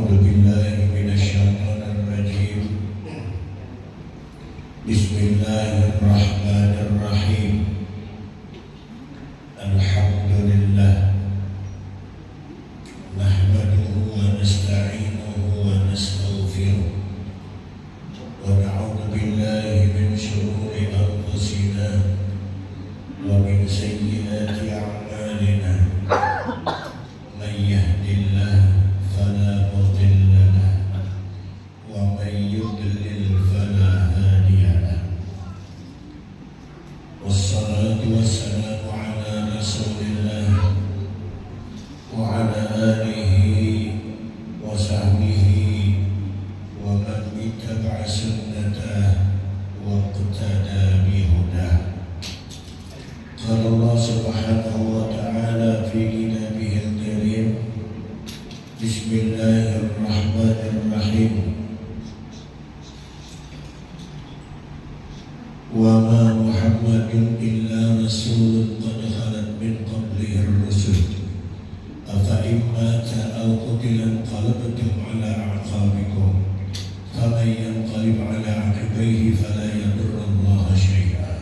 أعوذ بالله من الشيطان الرجيم. بسم الله الرحمن الرحيم. الحمد لله نحمده ونستعينه ونستغفره ونعوذ بالله من شرور أنفسنا ومن سيئات أعمالنا. من يهد الله فلا مضل له ومن يضلل فلا هادي له. والصلاة والسلام على رسول الله وعلى آله وصحبه ومن اتبع سنته واقتدى بهداه. قال الله سبحانه وتعالى في كتابه الكريم: بسم الله الرحمن الرحيم. وما محمد إلا رسول قد خلت من قبله الرسل أفإن مات أو قتل انقلبتم على أعقابكم فمن ينقلب على عقبيه فلا يضر الله شيئا.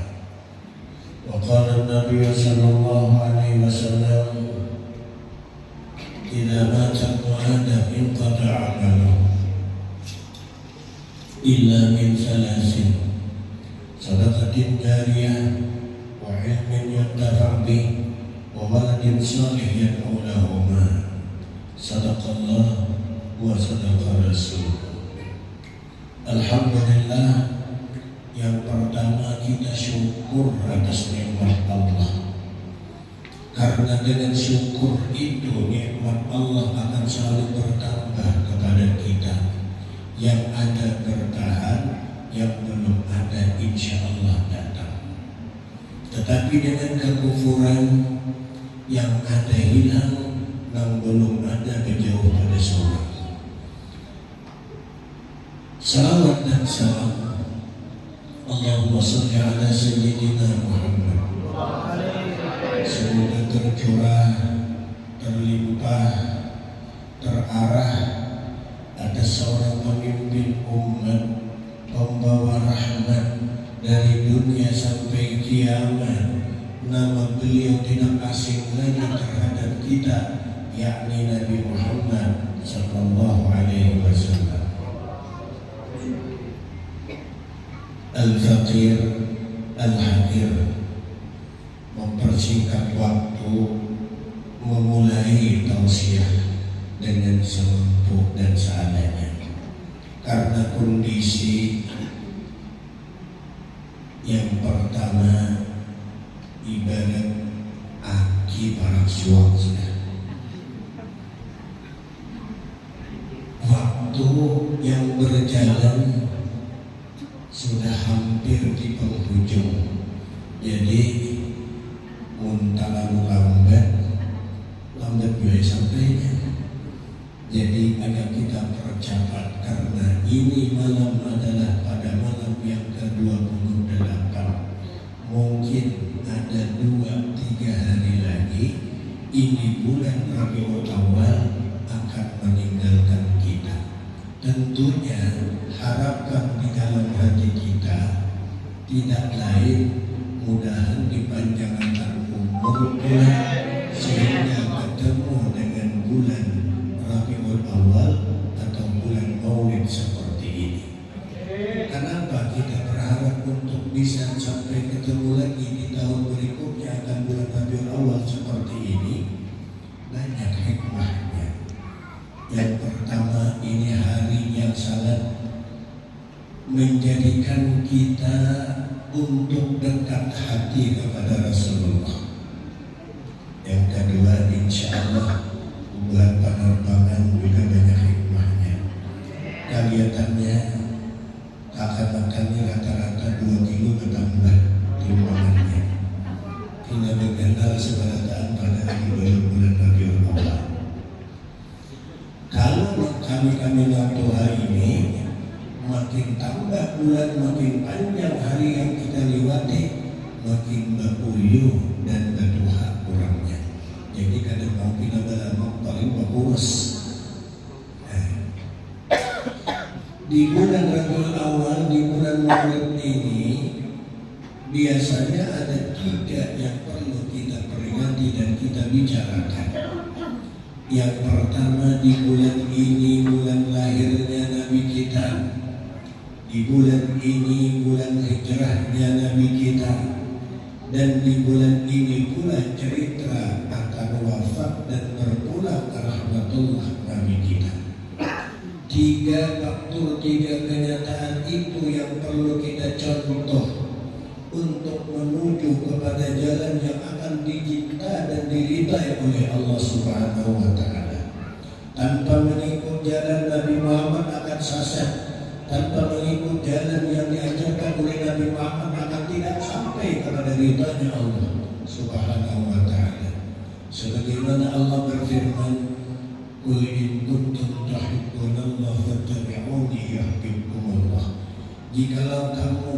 وقال النبي صلى الله عليه وسلم: إذا مات ابن آدم انقطع عمله إلا من ثلاث: صدقة جارية وعلم ينتفع به وولد صالح يدعو لهما. صدق الله وصدق رسوله. Alhamdulillah, yang pertama kita syukur atas nikmat Allah, karena dengan syukur itu nikmat Allah akan selalu bertambah kepada kita. Yang ada bertahan, yang belum ada insya Allah datang. Tetapi dengan kekufuran, yang ada hilang, yang belum ada menjauh pada surga. Salawat dan salam Allahumma salli ala Sayyidina Muhammad, semoga tercurah, terlimpah, terarah atas seorang pemimpin umat, pembawa rahmat dari dunia sampai kiamat. Nama beliau tidak asing lagi terhadap kita, yakni Nabi Muhammad sallallahu alaihi wasallam. Al-Faqir Al-Hakir, mempersingkat waktu, memulai tausiah dengan sempurna dan seadanya, karena kondisi yang pertama ibarat aki para suami. Waktu yang berjalan sudah hampir di penghujung, jadi muntah lalu lambat juga sampainya. Jadi agak kita percepat, karena ini malam adalah pada malam yang ke-28. Mungkin ada 2-3 hari lagi ini bulan Rabiul Awal akan meninggalkan kita. Tentunya harapan di dalam hati kita tidak lain mudahan dipanjangkan umur bulan sehingga ketemu dengan bulan Rabiul Awal atau bulan Maulid seperti ini. Kenapa kita berharap untuk bisa sampai ketemu lagi di tahun berikutnya akan bulan Rabiul Awal seperti ini? Banyak hikmahnya. Yang pertama, ini hari yang sangat menjadikan kita untuk dekat hati kepada Rasulullah. Yang kedua, insya Allah bulan penerbangan juga banyak hikmahnya. Kelihatannya akan rata-rata 2 kilo bertambah timbangannya. Tidak mengenal seberataan pada bulan Rabiul Awal. Kalau kami Tuhan ini makin tambah bulan, makin panjang hari yang kita lewati, makin beruyuh dan berduha kurangnya. Jadi kadang mau pindah dalam paling bagus. Di bulan Rabiul Awal, di bulan Maulid ini biasanya ada 3 yang perlu kita peringati dan kita bicarakan. Yang pertama, di bulan ini bulan lahirnya Nabi kita. Di bulan ini bulan hijrahnya Nabi kita. Dan di bulan ini pula cerita akan wafat dan berpulang ke rahmatullah Nabi kita. 3 faktor, 3 kenyataan itu yang perlu kita contoh untuk menuju kepada jalan yang akan dicinta dan diridai oleh Allah Subhanahu wa Ta'ala. Tanpa mengikut jalan Nabi Muhammad akan sesat. Tanpa mengikut jalan yang diajarkan oleh Nabi Muhammad akan tidak sampai kepada ridhanya Allah Subhanahu wa Ta'ala. Sebagaimana Allah berfirman, "Qul in kuntum tuhibbunallah fattabi'uni yuhibbukumullah." Jikalau kamu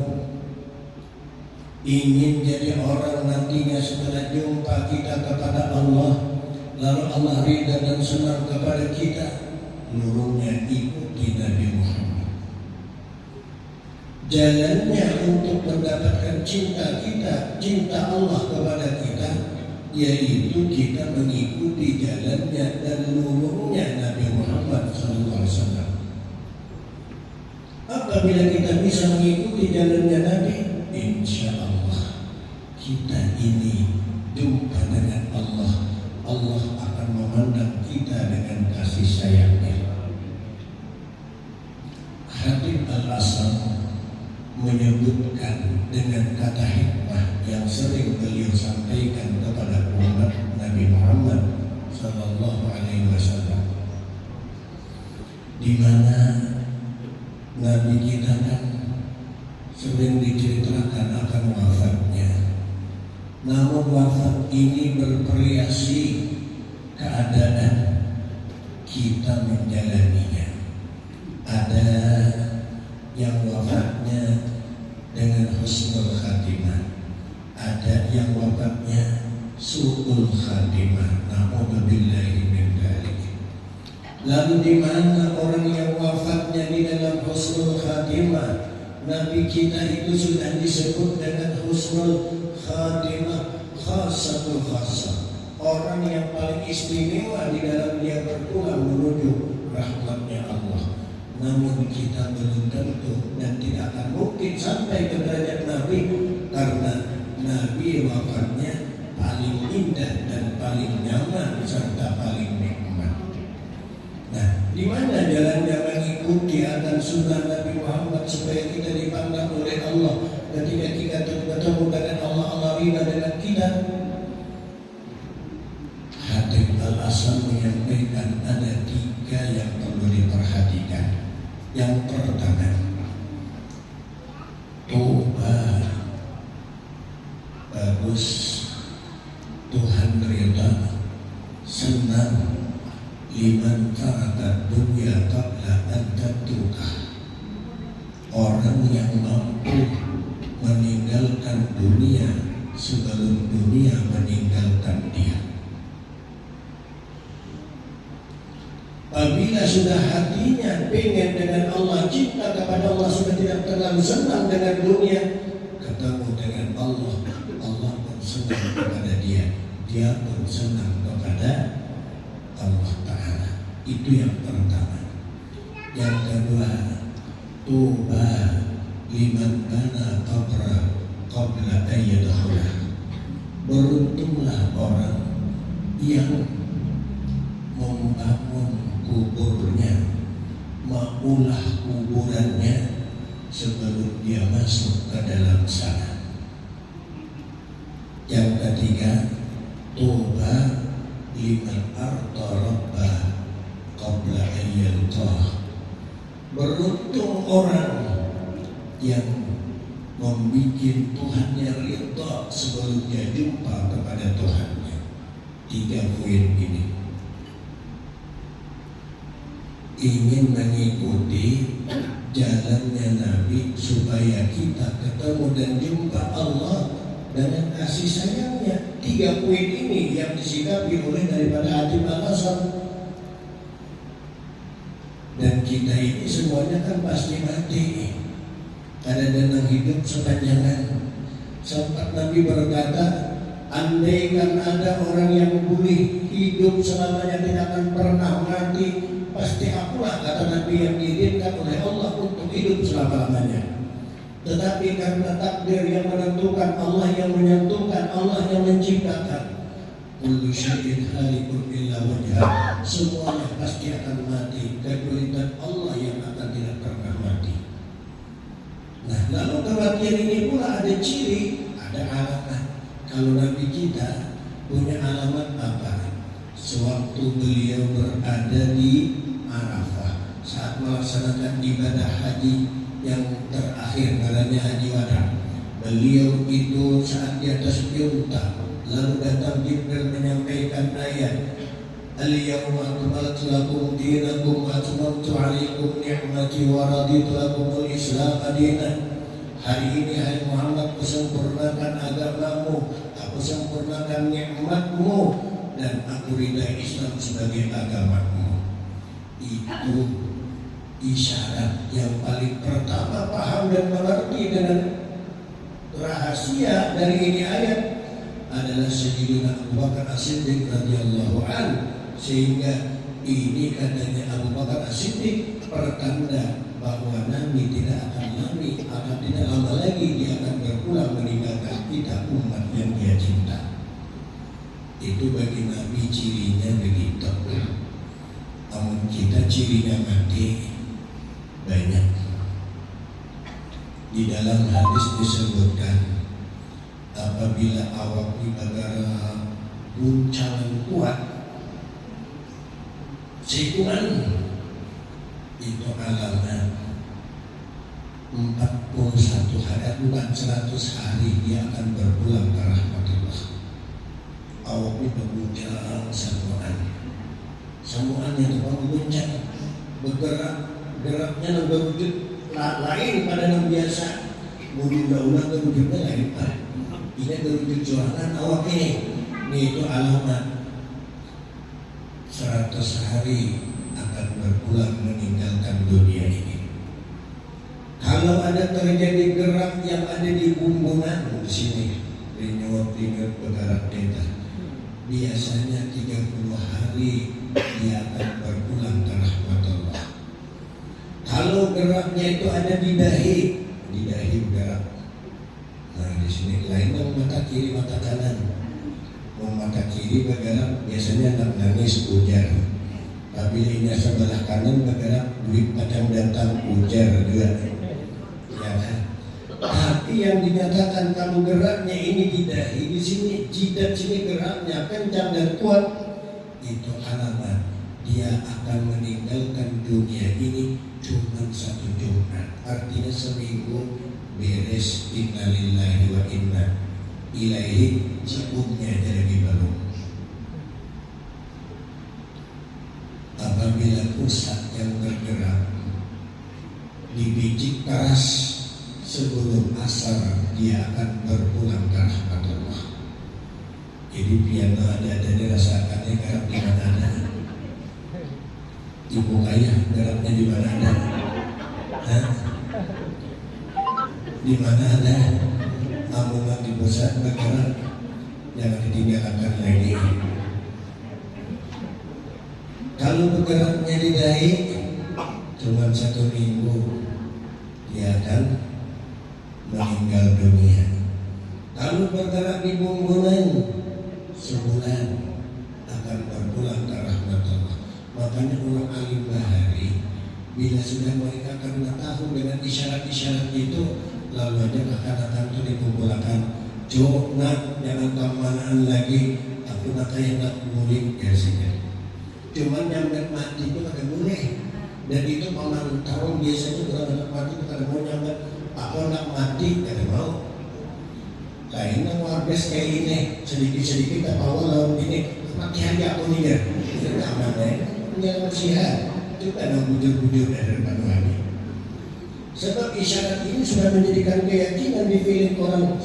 ingin jadi orang nantinya setelah jumpa kita kepada Allah, lalu Allah ridha dan senang kepada kita, nurunnya ikuti Nabi Muhammad. Jalannya untuk mendapatkan cinta kita, cinta Allah kepada kita, yaitu kita mengikuti jalannya dan nurunnya Nabi Muhammad SAW. Apabila kita bisa mengikuti jalannya Nabi, insya Allah kita ini jumpa dengan Allah. Allah akan memandang kita dengan kasih sayangnya. Habib Al-Asam menyebutkan dengan kata hikmah yang sering beliau sampaikan kepada umat Nabi Muhammad Sallallahu Alaihi Wasallam, di mana Nabi kita kan sering diceritakan akan wafatnya. Namun wafat ini bervariasi keadaan kita menjalaninya. Ada yang wafatnya dengan husnul khatimah, ada yang wafatnya su'ul khatimah. Na'udzubillahi min dzalik. Lalu di mana orang yang wafatnya di dalam husnul khatimah? Nabi kita itu sudah disebut dengan husnul khatimah, khasatul khasah, orang yang paling istimewa di dalam dia berpulang menuju rahmatnya Allah. Namun kita belum tentu dan tidak akan mungkin sampai ke derajat Nabi, karena Nabi wafatnya paling indah dan paling nyaman serta paling nikmat. Nah, di mana jalannya mengikuti akan sunnah Nabi Muhammad supaya kita dipandang oleh Allah ketika kita bertemu dengan Allah, Allah ridha dengan kita? Habib Al-Asam menyampaikan ada 3 yang perlu diperhatikan. Yang pertama, tobat. Bagus, Tuhan ridha, senang. Liman taraka dunya qabla an tatruka. Orang yang mampu meninggalkan dunia sebelum dunia meninggalkan dia. Apabila sudah hatinya pengen dengan Allah, cinta kepada Allah, sudah tidak terlalu senang dengan dunia, ketemu dengan Allah, Allah pun senang kepada dia, dia pun senang kepada Allah Ta'ala. Itu yang pertama. Yang kedua, tuba liman bana qabla ayyadakhulah. Beruntunglah orang yang membangun kuburnya, mengulah kuburannya sebelum dia masuk ke dalam sana. Yang ketiga, tuba liman arda rabbah qabla ayyalqah. Beruntung orang yang membuat Tuhannya ridha sebelum dia jumpa kepada Tuhannya. 3 poin ini. Ingin mengikuti jalannya Nabi supaya kita ketemu dan jumpa Allah dengan kasih sayangnya. 3 poin ini yang disikapi oleh daripada Habib Al-Asam. Dan kita ini semuanya kan pasti mati. Kadang-kadang hidup sepanjangan. Sempat Nabi berkata, andaikan ada orang yang boleh hidup selamanya tidak akan pernah mati, pasti akulah, kata Nabi, yang diizinkan oleh Allah untuk hidup selama-lamanya. Tetapi karena takdir yang menentukan, Allah yang menyentuhkan, Allah yang menciptakan, kullu syai'in halikun illa wajhah, semuanya pasti akan mati kecuali Allah yang akan tidak pernah mati. Nah, lalu kematian ini pula ada ciri, ada alamat. Kalau Nabi kita punya alamat apa? Sewaktu beliau berada di Arafah saat melaksanakan ibadah haji yang terakhir, namanya haji wada, beliau itu saat di atas unta, lalu datang Jibril menyampaikan ayat, al-yawma akmaltu lakum dinakum wa atmamtu alaikum ni'mati wa raditu lakumul Islam dinan. Hari ini hai Muhammad, aku sempurnakan agamamu, aku sempurnakan nikmatmu, dan aku ridai Islam sebagai agamamu. Itu isyarat yang paling pertama paham dan mengerti dengan rahasia dari ini ayat adalah Sayyidina Abu Bakar As-Siddiq radhiyallahu anhu. Sehingga ini katanya Abu Bakar As-Siddiq pertanda bahwa Nabi tidak lama lagi dia akan berpulang meninggalkan kita umat yang dia cinta. Itu bagi Nabi cirinya begitu. Namun kita cirinya mati banyak. Di dalam hadis disebutkan, apabila awak dibagara guncangan kuat, sikuan, itu alamat 41 hari, bukan 100 hari dia akan berpulang ke rahmatullah. Awaknya berguncang semuanya itu berguncang, bergerak, geraknya berwujud lain pada yang biasa. Mudah-mudahan berwujudnya lain Pak. Ini berwujud jualan awak ini itu alamat 100 hari akan berpulang meninggalkan dunia ini. Kalau ada terjadi gerak yang ada di bumbungan di sini, rinyut bergerak deta, biasanya 30 hari dia akan berpulang ke rahmat Allah. Kalau geraknya itu ada di dahi bergerak. Nah di sini lain dong, mata kiri mata kanan. Mata kiri bergerak biasanya anak nangis ujar, tapi ini sebelah kanan bergerak duit padang datang ujar juga, ya kan? Tapi yang dinyatakan kalau geraknya ini di dahi, di sini jidat sini geraknya kencang dan kuat, itu alamat dia akan meninggalkan dunia ini cuma 1 Jumat. Artinya seminggu beres. Innalillahi wa inna ilaihi cukupnya jadi baru. Apabila pusat yang bergerak dibijik keras sebelum asar, dia akan berpulang ke rahmat Allah. Jadi biar ada dirasakannya gerak di mana ada. Ibu ayah geraknya di mana ada? Di mana ada? Amungan di pusat bergerak, jangan ditinggalkan lagi. Kalau bergeraknya di dahi cuma 1 minggu, dia akan meninggal dunia. Kalau bergerak di bumbungan sebulan akan berpulang ke rahmat Allah. Makanya orang alim bahari bila sudah mereka karena tahu dengan isyarat-isyarat itu, lalu aja akan itu dikumpulkan. Jo, nak jangan kemanaan lagi. Aku nak kayak nak boleh ya sih. Cuman yang mati itu kagak boleh. Dan itu pemantau biasanya kalau anak mati itu kagak mau nyampe. Apa nak mati kagak mau. Lainnya wargas kayak ini sedikit-sedikit apa lawan ini mati aja aku nih ya. Itu aman ya. Punya nasihat. Itu kan bujur-bujur dari depan lagi. Sebab isyarat ini sudah menjadikan keyakinan di filik orang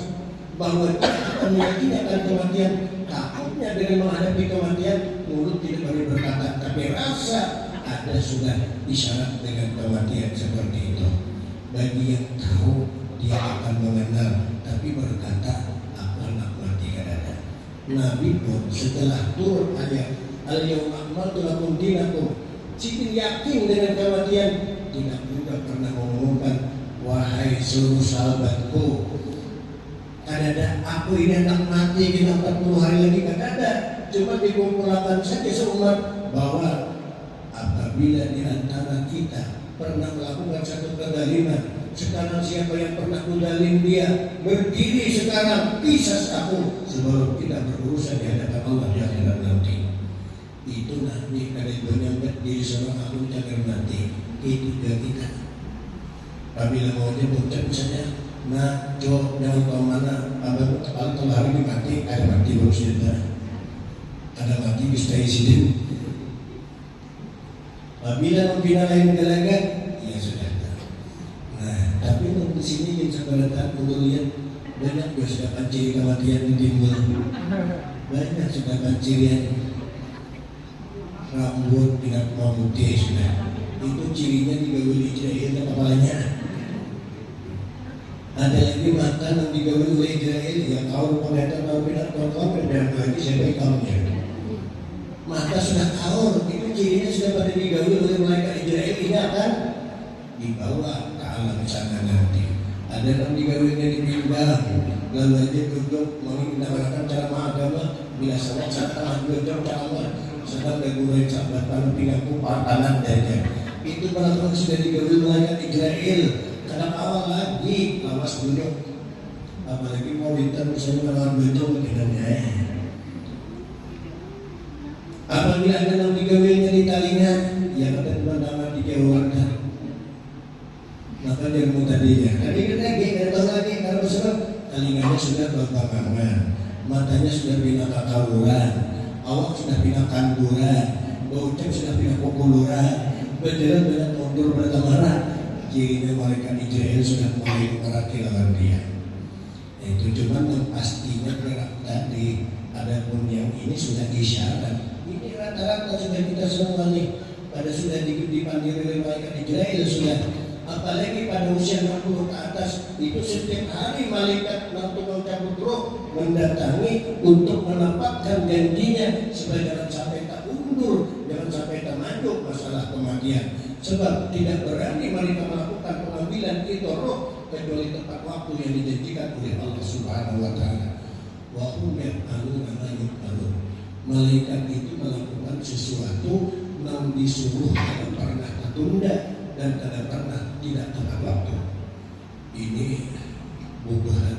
bahwa kita akan meyakini akan kematian. Takutnya dengan menghadapi kematian, mulut tidak boleh berkata, tapi rasa ada sudah isyarat dengan kematian seperti itu. Bagi yang tahu dia akan mengenal, tapi berkata aku anak mati kadang. Nabi pun setelah turun ayat al-yawma akmaltu lakum dinakum, jika yakin dengan kematian, tidak juga pernah mengumumkan wahai seluruh sahabatku, kadang aku ini anak mati kita 40 hari lagi, kadang cuma dikumpulkan saja seumat bahwa apabila di antara kita pernah melakukan satu kezaliman, sekarang siapa yang pernah menzalim dia berdiri sekarang kisah aku sebelum kita berurusan di hadapan Allah di akhirat nanti. Itu Nabi kada menyambut diri seorang aku jangan mati. Itu juga kita. Apabila mau jemput misalnya, nah jauh jauh ke mana? Kalau hari ini mati, ada mati belum sudah. Ada mati bisa isidin. Apabila membina lain gelagat, ya sudah. Nah, tapi di sini yang saya perlu lihat banyak juga sudah panciri kematian timbul. Banyak sudah pancirian rambut dengan putih sudah. Itu cirinya digaul Israel kepalanya. Ada lagi makan yang digaul oleh Israel yang kau pendatang kau pindah kau dan lagi siapa kaumnya. Mata sudah kaur, itu cirinya sudah pada digaul oleh malaikat Israel, ini akan dibawa ke alam sana nanti. Ada yang digaulnya di pinggang, lalu aja duduk mengenalkan cara agama, bila salah cara duduk cara sedang bergurau sahabat pada pinggangku patanan saja. Itu kalau sudah digaul malaikat Israel, karena awal lagi lawas duduk, apalagi mau minta misalnya melawan betul bedanya. Apabila ada yang digawainya di talinya, yang ada teman-teman dijauhkan. Maka dia mau tadinya. Tadi kan lagi, datang lagi kalau sebab telinganya sudah berpakangan, matanya sudah pindah kakauran, awak sudah pindah kanduran, baucap sudah pindah kokuluran, berjalan dengan mundur bertamaran. Cirinya mereka Israel sudah mulai merakilan dia. Itu cuma yang pastinya gerak tadi. Adapun yang ini sudah isyarat. Ini rata-rata sudah kita semua nih, pada sudah dipanggil oleh malaikat Israel sudah. Apalagi pada usia 60 ke atas, itu setiap hari malaikat langsung cabut roh mendatangi untuk menempatkan janjinya supaya jangan sampai tak undur, jangan sampai tak maju masalah kematian. Sebab tidak berani mereka melakukan pengambilan itu roh kecuali tepat waktu yang dijanjikan oleh Allah Subhanahu Wa Taala. Wa hum yaf'aluna ma yuf'alun. Malaikat itu melakukan sesuatu yang disuruh tidak pernah tertunda dan tidak pernah tidak tepat waktu. Ini bukan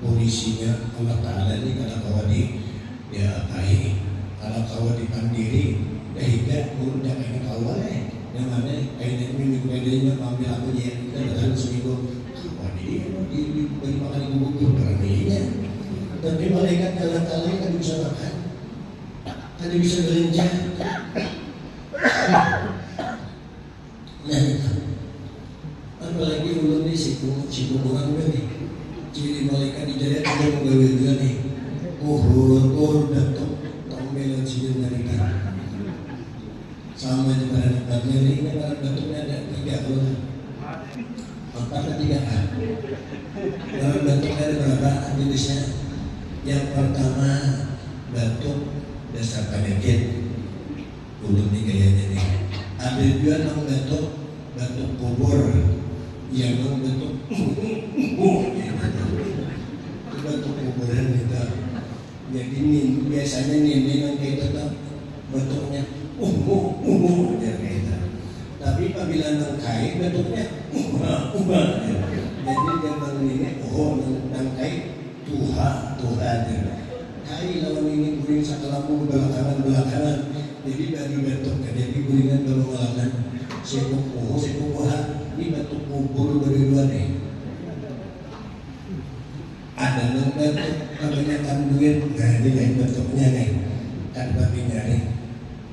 polisinya Allah Ta'ala ini kalau kau diapain, kalau kau dipandiri tidak mudah ini kau yang mana kayaknya minggu bedanya ambil aku dia kita datang seminggu wah dia diberi makan bubur beraninya. Tapi malaikat kala-kala kan bisa makan, kan bisa gelincah. Nah, apalagi ulun ni si orang ni, ciri malaikat di jaya ada menggawe dia ni, uhur datuk tombelan sini narika. Sama dengan anak batuknya ini, anak batuknya ada 3 orang, 4 atau 3 kan? Anak batuknya ada berapa jenisnya? Yang pertama batuk dasar penyakit, ulun ni gayanya ni. Ada juga yang batuk kubur, yang batuk batuk kuburan itu. Jadi ini biasanya ini yang kita tahu batuknya gitu. Tapi apabila nangkai batuknya jadi jangan ini nangkai Tuhan kai lawan ini guring sakalamu belakangan jadi dari batuk jadi guringan belakangan sibuk ini batuk kubur dari luar nih. Ada yang batuk kebanyakan duit, nah ini kayak batuknya nih kan babinya nih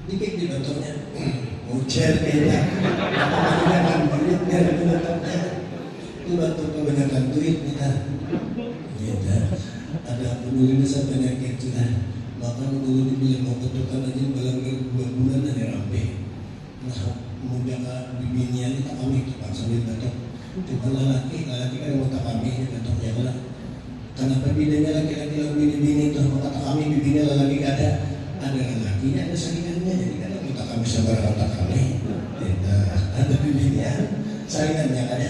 dikit di batuknya ujar kayaknya kebanyakan duit dari batuknya itu batuk kebanyakan duit kita gitu. Ada peduli besar penyakit sudah, bahkan dulu dibilang mau ketukan aja balang 2 bulan ada rapi. Nah, muda bibinian itu kami kita sambil batuk. Cuma laki kan mau tak kami batuknya lah. Kenapa bidanya laki-laki yang bini-bini itu mau kata kami bibininya lagi ada lelakinya ada saingannya jadi kadang kita kami sabar kata kami. Ada bibininya saingannya ada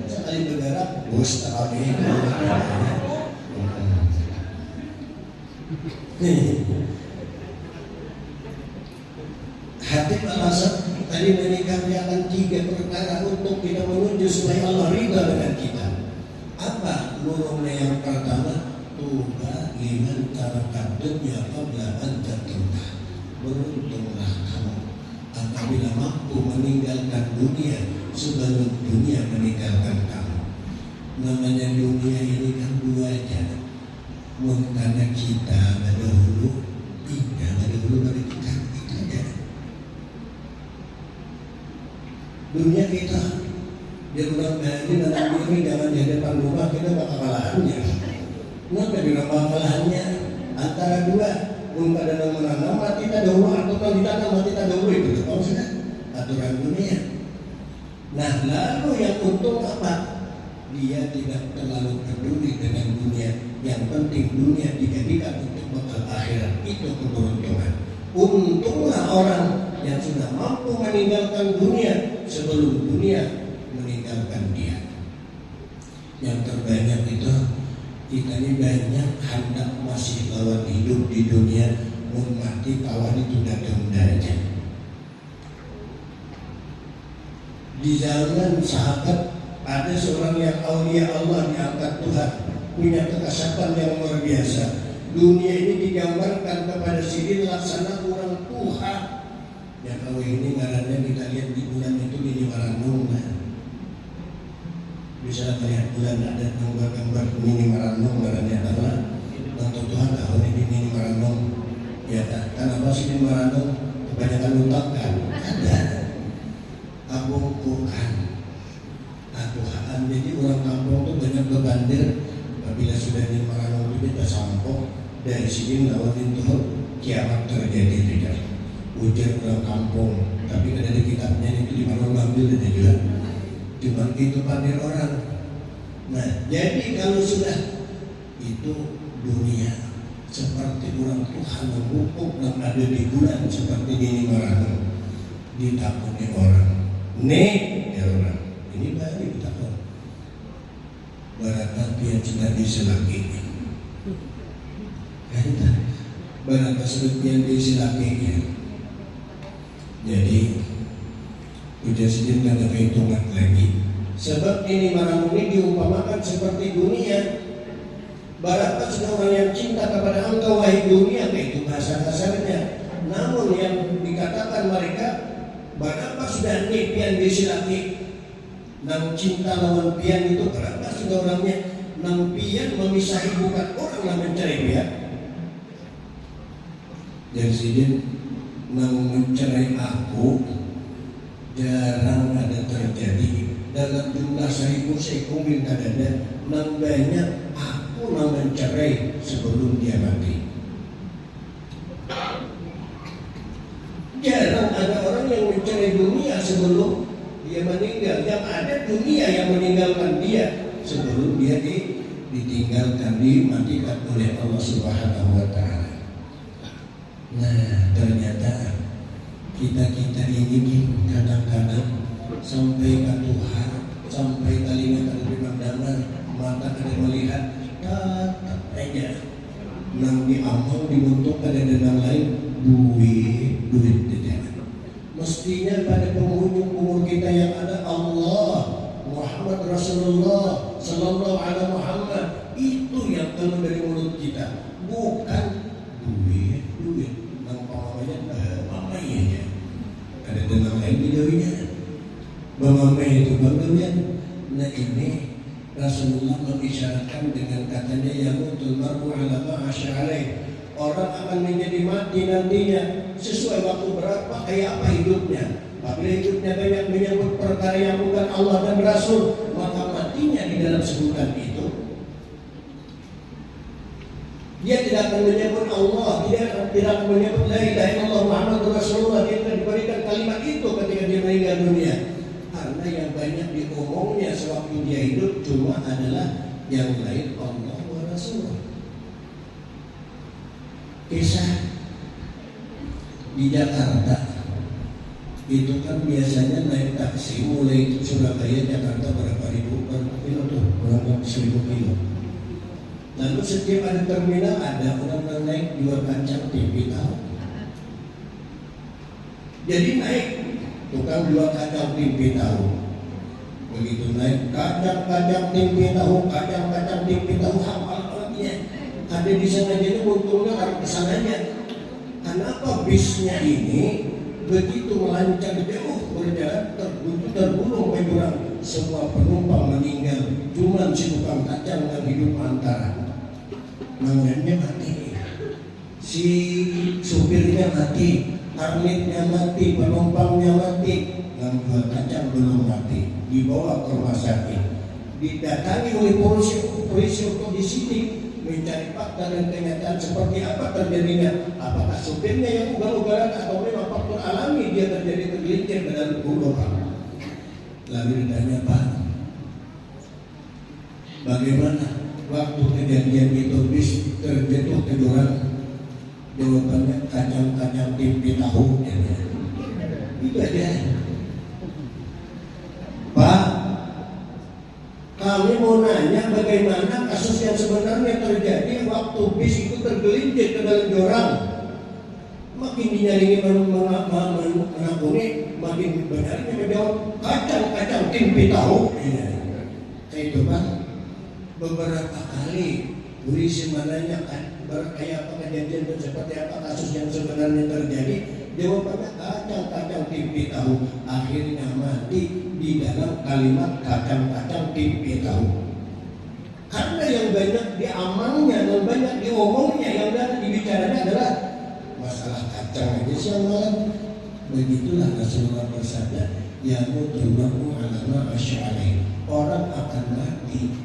sekali bergerak bos tak kami. Hatib al-Hasan tadi menyikapiakan 3 perkara untuk kita menuju supaya Allah ridha dengan kita. Apa nurungnya yang pertama? Tuba liman tarakat dunya qabla an tatuba. Beruntunglah kamu apabila mampu meninggalkan dunia sebelum dunia meninggalkan kamu. Namanya dunia ini kan 2 aja. Karena kita dahulu dari kita aja. Dunia kita dia ulang bagi dalam diri jangan di depan rumah kita bakal kalahannya. Kenapa di rumah kalahannya? Antara 2 pada nama mati tak dahulu atau kalau ditanam mati tak dahulu itu kalau sudah aturan dunia. Nah lalu yang untung apa? Dia tidak terlalu peduli dengan dunia. Yang penting dunia dijadikan untuk bekal akhirat. Itu keberuntungan. Untunglah orang yang sudah mampu meninggalkan dunia sebelum dunia meninggalkan dia. Yang terbanyak itu kita ini banyak hendak masih lawan hidup di dunia, mau mati kawan itu tunda-tunda aja. Di zaman sahabat ada seorang yang aulia Allah diangkat Tuhan, punya kekasapan yang luar biasa. Dunia ini digambarkan kepada sini laksana orang Tuhan. Ya kalau ini ngarannya kita lihat di bulan itu ini maranung lah. Bisa melihat bulan ada gambar-gambar mini maranung ngarannya adalah untuk Tuhan tahun ini maranung. Ya kan apa sih mini maranung? Kebanyakan utang kan? Ada. Abungkuhan. Jadi orang kampung itu banyak bebandir. Apabila sudah di maranung itu kita sampok dari sini lawatin tuh kiamat terjadi tidak. Ujar orang kampung, tapi ada di kitabnya itu di mana ngambil ada juga. Cuma itu pandir orang. Nah, jadi kalau sudah itu dunia seperti orang Tuhan memupuk dan ada di bulan seperti ini maranung ditakuni orang. Nih ya orang, ini baru ditakut. Barangkali yang sudah diselaki. Barangkali yang diselakinya. Jadi udah sedikit ada perhitungan lagi. Sebab ini maranung ini diumpamakan seperti dunia. Barangkali sudah orang yang cinta kepada engkau wahai dunia, itu bahasa kasarnya. Namun yang dikatakan mereka barangkali sudah pian disilaki. Nang cinta lawan pian itu barangkali sudah orangnya nang pian memisahi bukan orang yang mencari pian. Jadi sedikit nang mencerai aku jarang ada terjadi dalam jumlah 1000 sekumil kadang nang banyak aku nang mencerai sebelum dia mati. Jarang ada orang yang mencerai dunia sebelum dia meninggal. Yang ada dunia yang meninggalkan dia sebelum dia ditinggalkan, dimatikan oleh Allah Subhanahu wa Ta'ala. Nah, ternyata kita ini kadang-kadang sampai ke Tuhan, sampai telinga ada mendengar, mata ada melihat, tetap aja nang diamal dibentuk ada dengan lain duit tidak. Mestinya pada penghujung umur kita yang ada Allah Muhammad Rasulullah Sallallahu Alaihi Muhammad, itu yang keluar dari mulut kita, bukan duit nang pamanya mamanya ada dengan lain di dirinya mamanya itu bangganya. Nah ini Rasulullah mengisyaratkan dengan katanya yamutul mar'u ala ma asy'alaih, orang akan menjadi mati nantinya sesuai waktu berapa kayak apa hidupnya. Apabila hidupnya banyak menyebut perkara yang bukan Allah dan Rasul, maka matinya di dalam sebutan itu dia tidak akan menyebut Allah, dia tidak akan menyebut la ilaha illallah Muhammad Rasulullah, dia diberikan kalimat itu ketika dia meninggal dunia. Karena yang banyak diomongnya sewaktu dia hidup cuma adalah yang lain Allah wa Rasulullah. Kisah di Jakarta itu kan biasanya naik taksi mulai Surabaya Jakarta berapa kilo tuh, berapa 1000 kilo. Lalu setiap ada terminal ada orang naik jual kacang tempe tahu. Jadi naik tukang jual kacang tempe tahu. Begitu naik kacang tempe tahu, kacang tempe tahu hafal-hafalnya. Ada di sana jadi untungnya kalau kesananya. Kenapa bisnya ini begitu melancang jauh berjalan tergulung ke jurang, semua penumpang meninggal, cuma si tukang kacang yang hidup antara. Namanya mati, si supirnya mati, armitnya mati, penumpangnya mati, yang jual kacang belum mati, dibawa ke rumah sakit, didatangi oleh polisi untuk di sini mencari fakta dan kenyataan seperti apa terjadinya. Apakah supirnya yang ugal-ugalan atau memang faktor alami dia terjadi tergelincir ke dalam lubang. Lalu ditanya, Pak, bagaimana waktu kejadian itu bis terjatuh ke jurang? Jawabannya kacang-kacang tempe tahu. Itu aja. Pak, kami mau nanya bagaimana kasus yang sebenarnya terjadi waktu bis itu tergelincir ke dalam jurang. Makin dinyaringi menakuni, makin banyak menjawab kacang-kacang tempe tahu. Saya itu Pak, beberapa kali polisi menanyakan kayak apa kejadian dan seperti apa kasus yang sebenarnya terjadi. Jawabannya kacang-kacang tempe tahu. Akhirnya mati di dalam kalimat kacang-kacang tempe tahu. Karena yang banyak diamalnya dan banyak diomongnya, yang banyak dibicaranya adalah masalah kacang aja siang malam. Begitulah Rasulullah bersabda, ya mutulahu alama asy'ari. Orang akan mati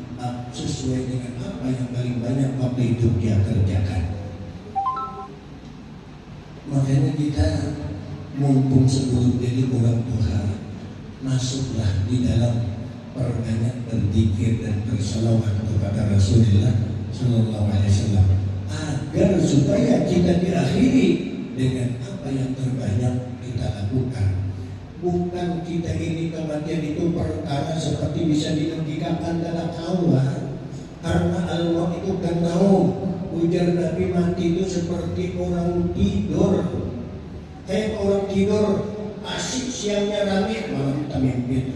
sesuai dengan apa yang paling banyak waktu hidup dia kerjakan. Makanya kita mumpung sebelum jadi orang Tuhan, masuklah di dalam perbanyak berzikir dan berselawat kepada Rasulullah Sallallahu Alaihi Wasallam agar supaya kita diakhiri dengan apa yang terbanyak kita lakukan. Bukan kita ini kematian itu perkara seperti bisa dilogikakan dalam Allah, karena Allah itu kan tahu. Ujar Nabi, mati itu seperti orang tidur. Kayak orang tidur, asik siangnya rame, malam kita mimpi.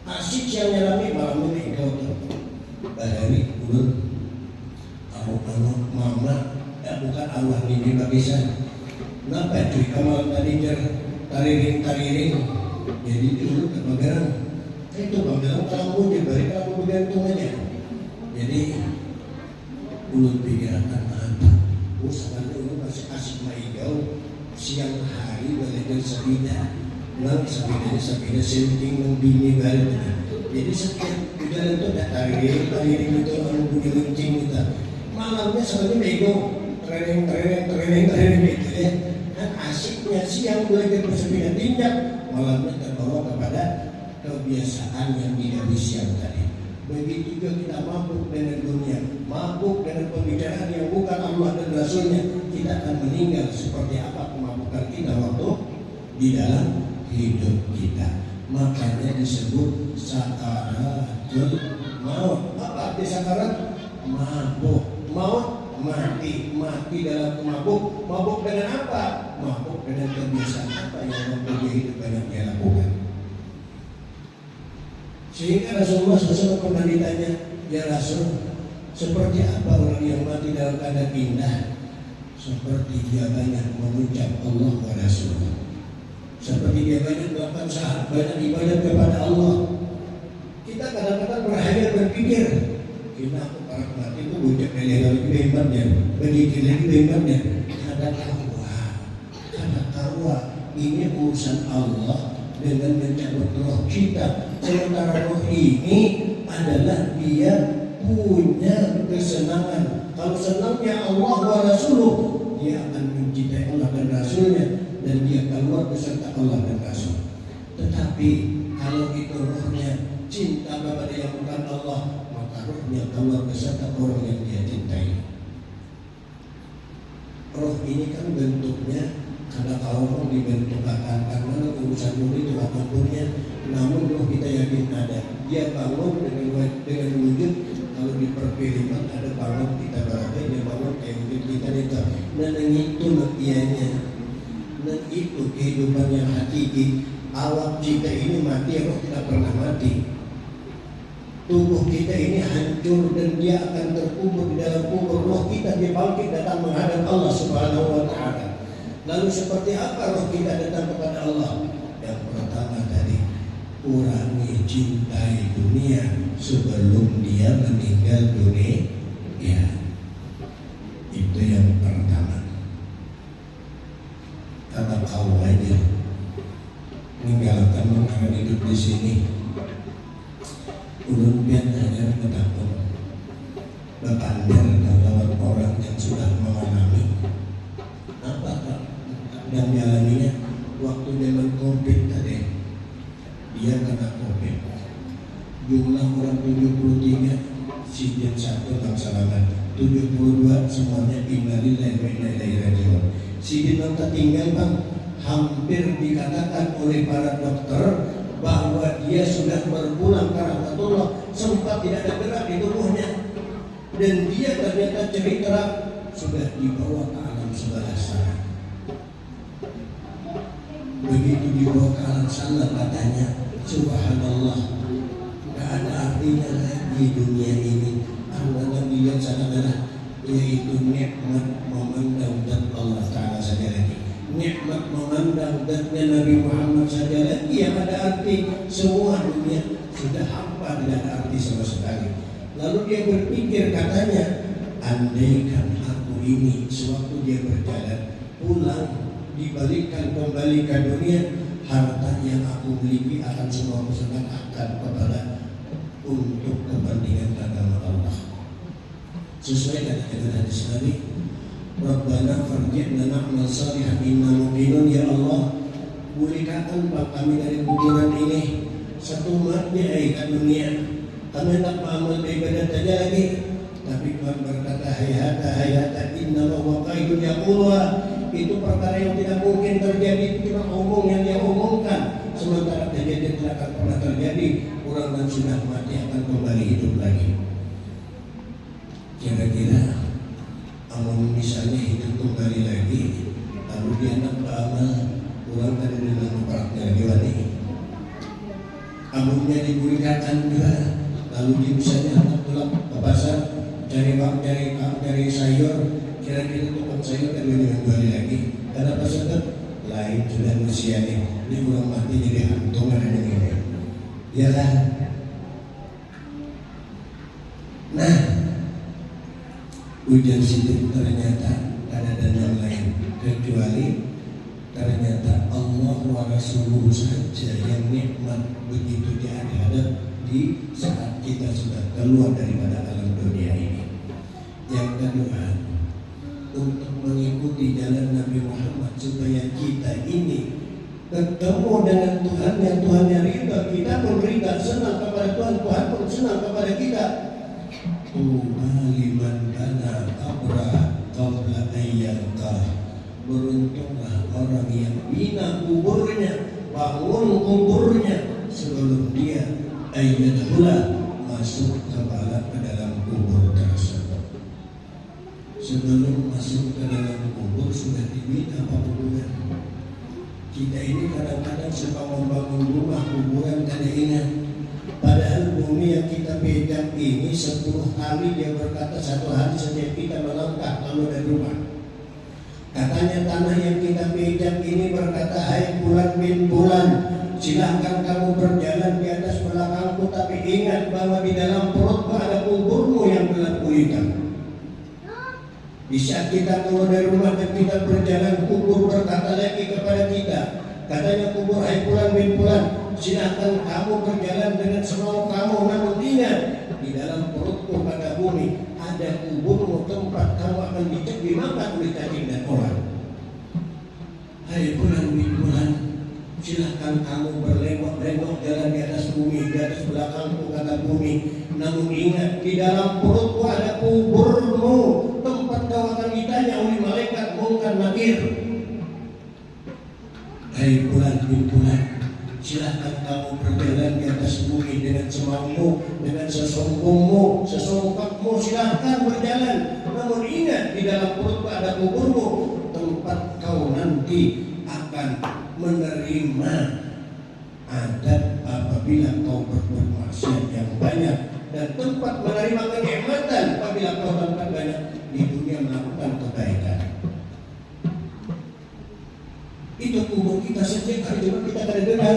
Asik siangnya rame, malam ini engkau tuh badari ulun anak mama, ya bukan Allah ini bagi saya. Kenapa cuy kamu tadi tariring, jadi dulu kebagian itu bagian kamu diberi kamu bergantung aja. Jadi ulun pikiran apa? Usahanya ulun masih asik maigau siang hari belajar sepeda, sepedanya sepeda senting membini balik. Jadi setiap jalan itu ada tariring itu orang punya lencing kita. Malamnya sebenarnya maigau tereng gitu ya. Dan asiknya siang belajar bersepeda tindak, malamnya terbawa kepada kebiasaan yang tidak siang tadi. Begitu juga kita mabuk dengan dunia, mabuk dengan pembicaraan yang bukan Allah dan Rasulnya, kita akan meninggal seperti apa kemabukan kita waktu di dalam hidup kita. Makanya disebut sakaratul maut. Apa arti sakarat? Mabuk, maut, mati dalam mabuk. Mabuk dengan apa? Mabuk dengan kebiasaan apa yang membuat hidup banyak dia lakukan. Sehingga Rasulullah SAW pernah ditanya, ya Rasul, seperti apa orang yang mati dalam keadaan indah? Seperti dia banyak mengucap Allah wa Rasulullah. Seperti dia banyak melakukan sahat, banyak ibadat kepada Allah. Kita kadang-kadang berhayal berpikir, kita aku para mati itu bucak lagi bembarnya, begitu lagi bembarnya. Karena tawa ini urusan Allah dengan mencabut roh kita. Sementara roh ini adalah dia punya kesenangan. Kalau senangnya Allah wa Rasuluh, dia akan mencintai Allah dan Rasulnya, dan dia keluar beserta Allah dan Rasul. Tetapi kalau itu rohnya cinta kepada yang bukan Allah, maka rohnya keluar beserta orang yang dia cintai. Roh ini kan bentuknya, karena kalau dibentuk karena urusan murid itu apapunnya, namun roh kita yakin ada. Dia bangun dengan wujud, kalau di perfilman ada bangun kita berada, dia bangun kayak wujud kita itu. Dan itu makiannya, dan itu kehidupan yang hakiki. Awak kita ini mati, roh tidak pernah mati. Tubuh kita ini hancur dan dia akan terkubur di dalam kubur. Roh kita dia bangkit datang menghadap Allah Subhanahu wa Ta'ala. Lalu seperti apa roh kita datang kepada Allah? Yang pertama tadi, kurangi cintai dunia sebelum dia meninggal dunia. Ya, itu yang pertama. Kata kau aja meninggalkan orang hidup di sini. Ulun biar hanya menakut berpandang lawan orang yang sudah mengalami apa dan jalaninya. Waktu zaman COVID tadi, dia kena COVID, jumlah orang 73, Sijin 1 laksanakan 72 semuanya innalillahi wa inna ilaihi raji'un. Sijin yang tertinggal bang, hampir dikatakan oleh para dokter bahwa dia sudah berpulang ke rahmatullah, sempat tidak ada gerak di tubuhnya, dan dia ternyata cerita sudah dibawa ke alam sebelah sana. Begitu dibawa ke alam sana, katanya subhanallah, tidak ada artinya lagi dunia ini. Anda dilihat sana adalah yaitu nikmat memandang dan Allah Ta'ala saja lagi, nikmat memandang zatnya Nabi Muhammad saja lagi yang ada arti. Semua dunia sudah hampa, tidak ada arti sama sekali. Lalu dia berpikir, katanya, andaikan aku ini sewaktu dia berjalan pulang dibalikkan kembali ke dunia, harta yang aku miliki akan semua kuserahkan kepada untuk kepentingan agama Allah. Sesuai dengan hadis Nabi, Rabbana farji'na na'mal salihan inna muqinun. Ya Allah, pulihkan kami dari kuburan ini, satu matnya ke dunia. Kami tak beramal ibadat saja lagi, tapi Tuhan berkata hayata inna wa qaidun yaqulwa. Itu perkara yang tidak mungkin terjadi, itu cuma omong yang dia omongkan. Sementara kejadian tidak akan pernah terjadi. Orang yang sudah mati akan kembali hidup lagi. Kira-kira amun misalnya hidup kembali lagi, lalu dia nak beramal, orang tadi dalam peraknya diwani, amunnya diberikan juga, lalu dia misalnya anak pulang ke pasar cari sayur, kira-kira tukang sayur kan dengan kembali lagi, karena pasar lain sudah manusia ini orang mati jadi hantu ada yang ini, ya kan? Nah, ujian sidik ternyata ada dan yang lain, kecuali ternyata Allah wa Rasuluhu saja yang nikmat begitu dia ada di saat kita sudah keluar daripada alam dunia ini. Yang kedua, untuk mengikuti jalan Nabi Muhammad supaya kita ini ketemu dengan Tuhan yang Tuhannya ridha, kita pun ridha, senang kepada Tuhan, Tuhan pun senang kepada kita. Liman kana qabra qabla ayyalqah. Beruntunglah orang yang bina kuburnya, bangun kuburnya sebelum dia ayyadhula masuk kepala ke dalam kubur tersebut. Sebelum masuk ke dalam kubur sudah dibina kuburan. Kita ini kadang-kadang suka membangun rumah kuburan kada ingat. Padahal bumi yang kita pegang ini 10 hari, dia berkata 1 hari setiap kita melangkah lalu dari rumah. Katanya tanah yang kita pegang ini berkata, hai bulan bin bulan, silahkan kamu berjalan di atas belakangku, tapi ingat bahwa di dalam perutmu ada kuburmu yang telah kuikat. Di saat kita keluar dari rumah dan kita berjalan, kubur berkata lagi kepada kita, katanya kubur, hai bulan bin bulan, silahkan kamu berjalan dengan semau kamu, namun ingat di dalam perutmu pada bumi ada kuburmu tempat kamu akan dimakan oleh cacing dan orang. Hai bulan bulan, silahkan kamu berlengok-lengok jalan di atas bumi, di atas belakangmu kata bumi. Namun ingat, di dalam perutku ada kuburmu, tempat kau akan ditanya oleh malaikat Munkar Nakir. Hai bulan bulan, silahkan kamu berjalan di atas bumi dengan semaumu, dengan sesombongmu, sesongkakmu, silahkan berjalan. Namun ingat, di dalam perutku ada kuburmu, tempat kau nanti akan menerima adab apabila kau berbuat maksiat yang banyak, dan tempat menerima kenikmatan apabila kau tempat banyak di dunia melakukan kebaikan. Itu kubur kita sejak hari cuma kita kada dengar.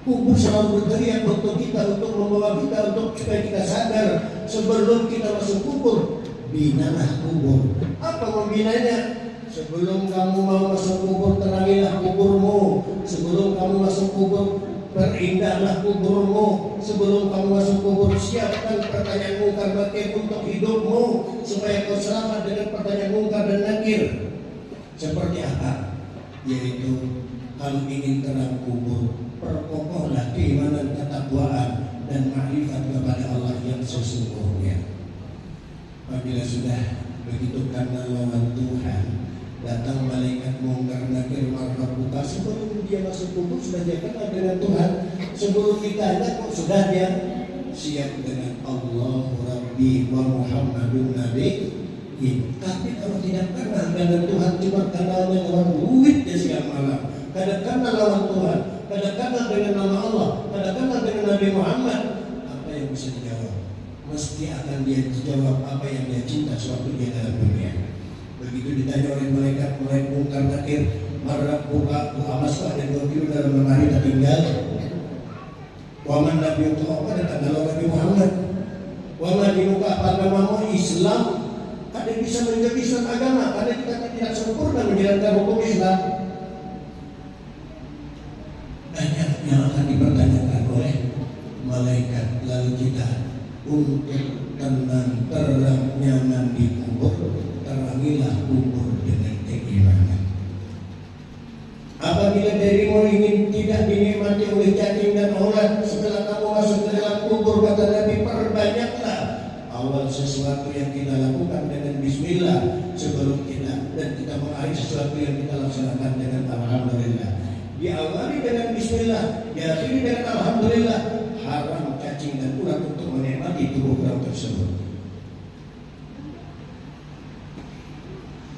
Kubur selalu berteriak untuk kita, untuk membawa kita, untuk supaya kita sadar sebelum kita masuk kubur. Binalah kubur. Apa membinanya? Sebelum kamu mau masuk kubur, terangilah kuburmu. Sebelum kamu masuk kubur, berindahlah kuburmu. Sebelum kamu masuk kubur, siapkan pertanyaan Munkar Nakir untuk hidupmu, supaya kau selamat dengan pertanyaan Munkar dan Nakir. Seperti apa? Yaitu, kalau ingin tenang kubur, perkokohlah keimanan, ketakwaan, dan makrifat kepada Allah yang sesungguhnya. Apabila sudah begitu karena lawan Tuhan, datang malaikat Munkar Nakir marhabuka. Sebelum dia masuk kubur sudah dia kenal dengan Tuhan. Sebelum ditanya kok sudah dia siap dengan Allah Rabbi wa Muhammadun Nabi. Tapi kalau tidak kenal dengan Tuhan, cuma kenalnya lawan duit dia siang malam. Kadang kenal lawan Tuhan, kadang kenal dengan nama Allah, kadang kenal dengan Nabi Muhammad. Apa yang bisa dijawab? Mesti akan dia jawab apa yang dia cinta suatu dia dalam dunia. Begitu ditanya oleh malaikat Munkar Nakir, marrabuka amasku ada 2 kilo dalam lemari tak tinggal. Waman Nabi untuk apa datang kalau Nabi Muhammad. Waman dimuka apa agamamu Islam. Ada bisa menjadi Islam agama, ada kita tidak sempurna menjalankan hukum Islam. Banyak yang akan dipertanyakan oleh malaikat. Lalu kita untuk tenang, terang, nyaman di kubur, terangilah kubur dengan keimanan. Apabila dirimu ingin tidak dinikmati oleh cacing dan ulat setelah kamu masuk ke dalam kubur, kata Nabi, perbanyaklah awal sesuatu yang kita lakukan dengan bismillah sebelum kita, dan kita mengakhiri sesuatu yang kita laksanakan dengan alhamdulillah. Diawali dengan bismillah, diakhiri dengan alhamdulillah. Haram cacing dan ulat untuk menikmati tubuh orang tersebut.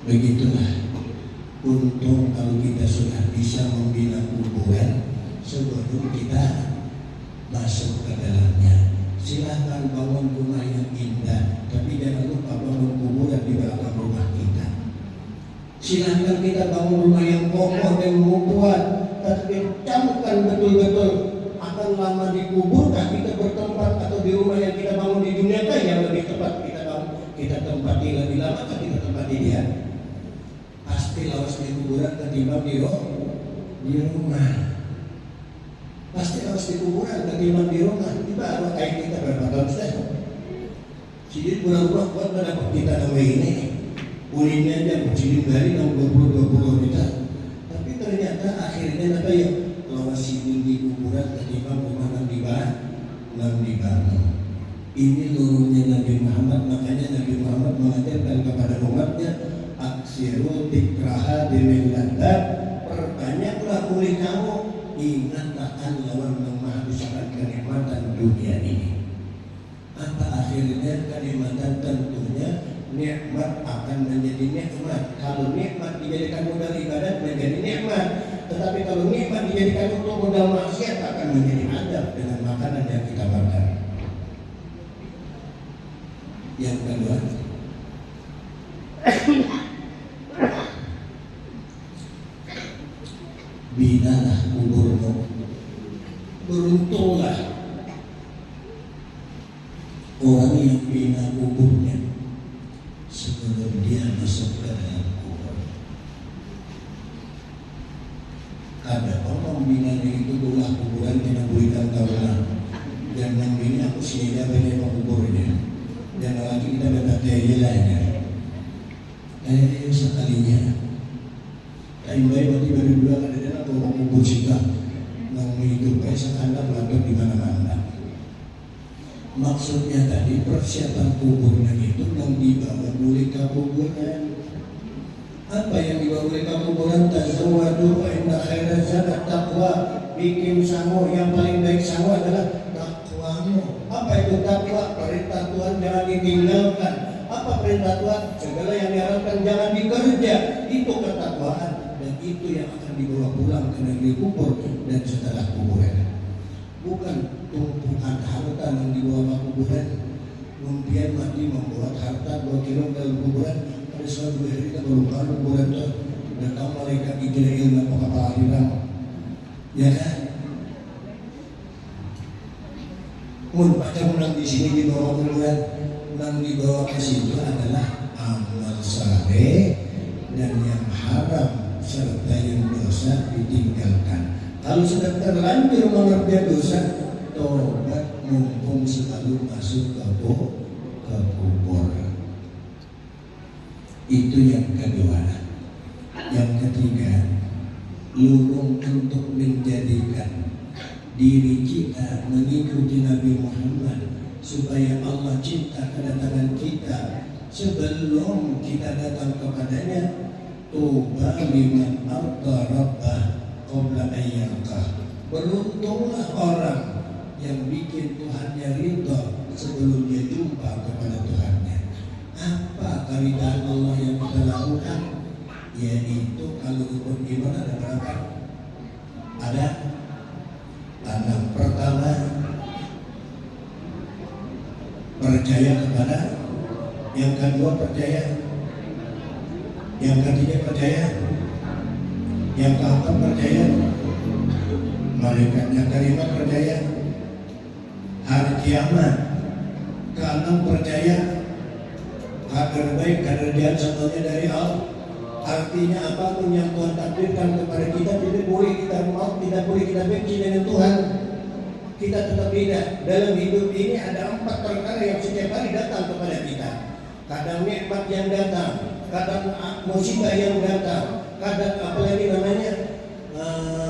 Begitulah. Untung kalau kita sudah bisa membina kuburan sebelum kita masuk ke dalamnya. Silahkan bangun rumah yang indah, tapi jangan lupa bangun kuburan di belakang rumah kita. Silahkan kita bangun rumah yang kokoh dan kuat, tapi camkan betul-betul akan lama dikuburkah kita bertempat, atau di rumah yang kita bangun di dunia yang lebih tepat kita tempati lebih lama, atau kita tempati dia. Pasti lawas di kuburan ketimbang di rumah. Pasti harus di kuburan ketimbang di rumah. Kita harus kayak kita berapa tahun sudah. Jadi pura-pura kuat mendapat kita nama ini. Ulinya aja berjilid dari 20 juta. Tapi ternyata akhirnya apa ya? Lawas di kuburan ketimbang rumah dibangun. Ini lurungnya Nabi Muhammad. Makanya Nabi Muhammad mengajarkan kepada umatnya, aksiru tikraha dimilladad, perbanyaklah oleh kamu, ingat akan lawan menghabiskan kenikmatan dunia ini. Apa akhirnya kenikmatan? Tentunya nikmat akan menjadi nikmat. Kalau nikmat dijadikan modal ibadat menjadi nikmat, tetapi kalau nikmat dijadikan untuk modal maksiat akan menjadi adab dengan makanan yang kita makan. Yang kedua, binalah kuburmu. Beruntunglah orang yang bina kuburnya sebelum dia masuk ke dalam kubur. Ada orang binanya itu ulah kuburan tidak berikan tahunan, dan yang bini aku sini dia banyak kuburnya. Dan lagi kita berkata belajar. Sekalinya kain bayi berarti baru dua kadang-kadang atau orang kubur juga nang hidup sekadar melantun di mana-mana. Maksudnya tadi persiapan kuburnya itu yang dibawa boleh ke kuburan. Apa yang dibawa boleh ke kuburan? Tazawwadu fa inna khairaz zadi taqwa. Bikin sangu, yang paling baik sangu adalah takwamu. Apa itu takwa? Perintah Tuhan jangan ditinggalkan. Apa perintah Tuhan? Segala yang diharapkan jangan dikerja. Itu ketakwaan, dan itu yang akan dibawa pulang ke negeri kubur dan setelah kuburan. Bukan tumpukan harta yang dibawa ke kuburan. Kemudian mati membuat harta 2 kilo dalam kuburan. Pada suatu hari kita melupakan kuburan itu datang malaikat Jibril dan kepala hilang. Ya kan? Mun pacang nang di sini dibawa kuburan, nang dibawa ke situ adalah amal saleh dan yang haram serta yang dosa ditinggalkan. Kalau sudah terlanjur mengerjakan dosa, tobat mumpung selalu masuk ke kubur. Itu yang kedua. Yang ketiga, lurung untuk menjadikan diri kita mengikuti Nabi Muhammad supaya Allah cinta kedatangan kita sebelum kita datang kepadanya. Tuba liman arda rabbah qabla ayyalqah. Beruntunglah orang yang bikin Tuhannya ridha sebelum dia jumpa kepada Tuhannya. Apa keridhaan Allah yang kita lakukan? Yaitu kalau rukun iman ada berapa? Ada 6. Pertama, percaya kepada. Yang kedua percaya. Yang ketiga percaya. Yang keempat percaya malaikatnya kalimat percaya hari kiamat. Keenam percaya kabar baik, kabar jahat semuanya dari Allah. Artinya apapun yang Tuhan takdirkan kepada kita tidak boleh kita mau, tidak boleh kita benci dengan Tuhan. Kita tetap beda. Dalam hidup ini ada 4 perkara yang setiap hari datang kepada kita. Kadang nikmat yang datang, kadang musibah yang datang, kadang apalagi namanya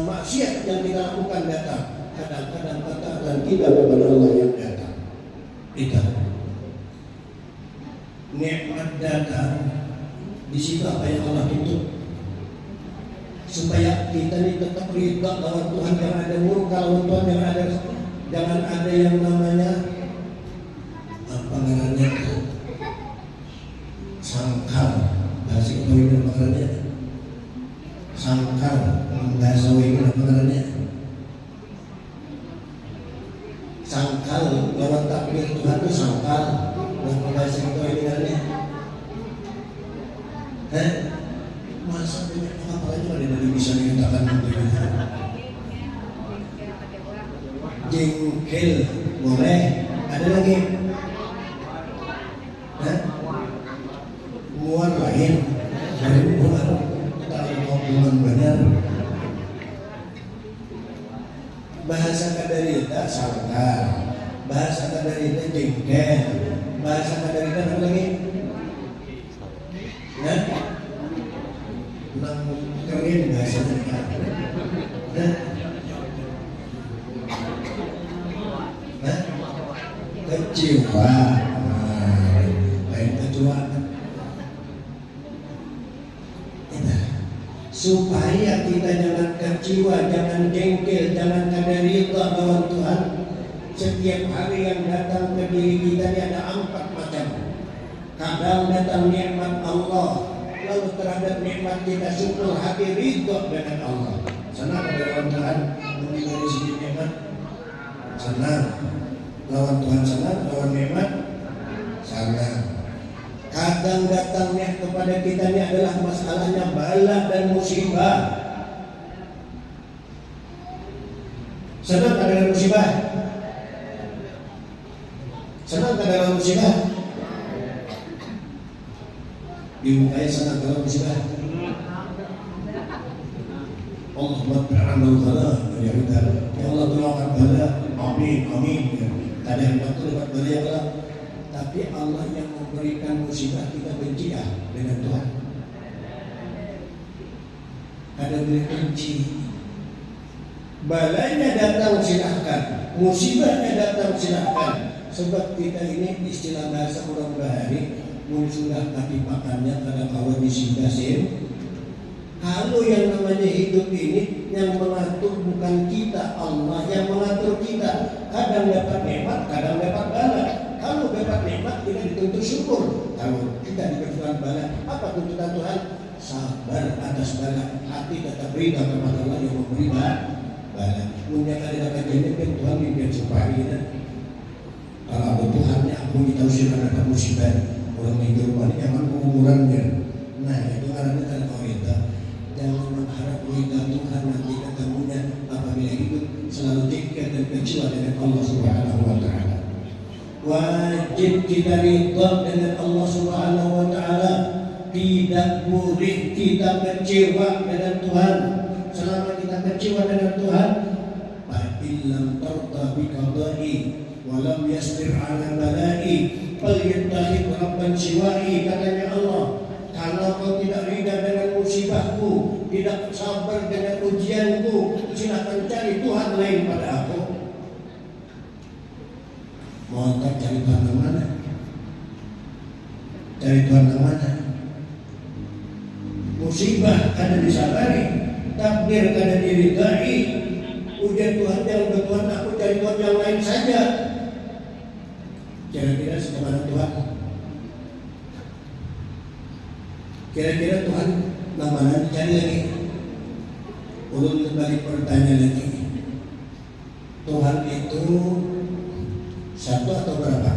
maksiat yang kita lakukan datang. Kadang-kadang ketaatan kita kepada Allah yang datang. Itu nikmat datang. Di situ apa yang Allah tuntut? Supaya kita ini tetap ridha bahwa Tuhan, jangan ada murka lawan Tuhan, jangan ada yang namanya apa namanya sangkal. Bahasa itu apa namanya? Sangkal. Bahasa itu apa namanya? Sangkal. Lawan takdir Tuhan itu sangkal. Bahasa itu namanya. Masa banyak apa lagi ada dari bisa dikatakan begitu. Jengkel boleh. Ada lagi. Muar lain. Dari muar tak hubungan benar. Bahasa kadarita sangkal. Bahasa kadarita jengkel. Bahasa kadarita apa lagi? Nang keren bahasanya. Kecewa. Lain kecewa. Supaya kita jangan kecewa, jangan jengkel, jangan kadarita lawan Tuhan. Setiap hari yang datang ke diri kita ini ada 4 macam. Kadang datang nikmat Allah, lalu terhadap nikmat kita syukur hati ridho dengan Allah. Senang lawan Tuhan dari segi nikmat. Senang lawan Tuhan, senang lawan nikmat. Senang. Kadang datangnya kepada kita ini adalah masalahnya bala dan musibah. Senang ada musibah. Senang ada musibah. Dimukanya sangat dalam musibah. Allahumma ba'amal bala. Ya Allah tolongkan bala. Amin, amin. Tadi yang waktu dapat bala ya Allah. Tapi Allah yang memberikan musibah kita benci dengan Tuhan. Ada benci. Balanya datang silahkan, musibahnya datang silahkan. Sebab kita ini istilah bahasa orang bahari, sudah kaki pakannya pada kawan disindasin. Kalau yang namanya hidup ini yang mengatur bukan kita, Allah yang mengatur kita. Kadang dapat nikmat, kadang dapat bala. Kalau dapat nikmat kita dituntut syukur. Kalau kita diberikan bala, apa tuntutan Tuhan? Sabar atas bala. Hati tetap rida kepada Allah yang memberi bala. Punya kali dapat jenis kan Tuhan bimbing supaya kita. Kalau ada Tuhannya aku tahu sih dapat musibah. Orang hidup ini jangan pengumurannya. Nah itu karena kan kita jangan mengharap kita Tuhan nanti ketemunya apabila hidup selalu dekat dan kecewa dengan Allah Subhanahu Wa Taala. Wajib kita ridha dengan Allah Subhanahu Wa Taala. Tidak boleh kita kecewa dengan Tuhan. Selama kita kecewa dengan Tuhan, fa'illam tarda bi qada'i wa lam yasbir 'ala bala'i falyattakhid rabban siwa'i, katanya Allah. Kalau kau tidak ridha dengan musibahku, tidak sabar dengan ujianku, silakan cari Tuhan lain pada aku. Mau tak cari Tuhan yang mana? Cari Tuhan yang mana? Musibah kada disabari, takdir kada diridai, ujian Tuhan yang bertuhan aku cari Tuhan yang lain saja. Kira-kira kemana Tuhan? Kira-kira Tuhan mana cari lagi? Ulun kembali bertanya lagi. Tuhan itu satu atau berapa?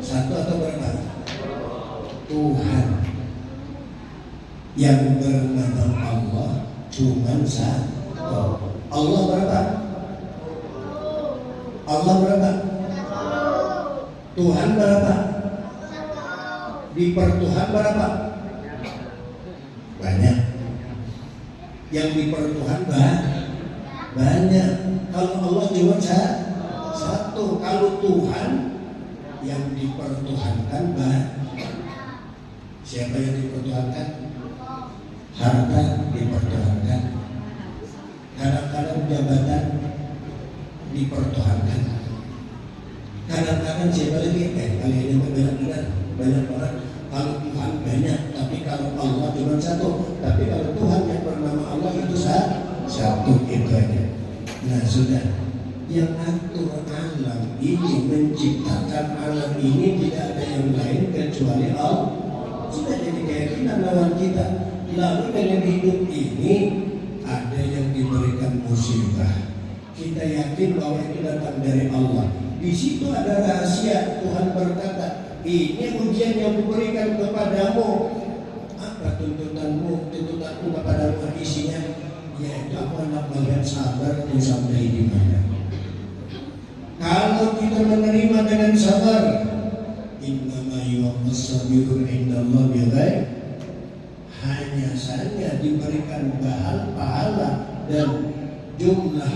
Satu atau berapa? Tuhan yang bernama Allah cuma satu. Allah berapa? Allah berapa? Tuhan berapa? Dipertuhan berapa? Banyak. Yang dipertuhan banyak. Kalau Allah cuma satu. Kalau Tuhan yang dipertuhankan banyak. Siapa yang dipertuhankan? Harta dipertuhankan. Kadang-kadang jabatan dipertuhankan. Kadang-kadang siapa lagi? Kali ini banyak orang. Kalau Tuhan banyak, tapi kalau Allah cuma satu. Tapi kalau Tuhan yang bernama Allah itu satu, itu aja. Nah sudah, yang atur alam ini, menciptakan alam ini tidak ada yang lain kecuali Allah. Sudah jadi keyakinan lawan kita. Lalu dengan hidup ini ada yang diberikan musibah. Kita yakin bahwa itu datang dari Allah. Di situ ada rahasia. Tuhan berkata, ini ujian yang kuberikan kepadamu. Apa tuntutanmu? Tuntutanmu kepadamu isinya, yaitu aku anak melihat sabar dan sampai di mana. Kalau kita menerima dengan sabar, innama yuwaffas sabirun indallahi bighairi, hanya saja diberikan pahala dan jumlah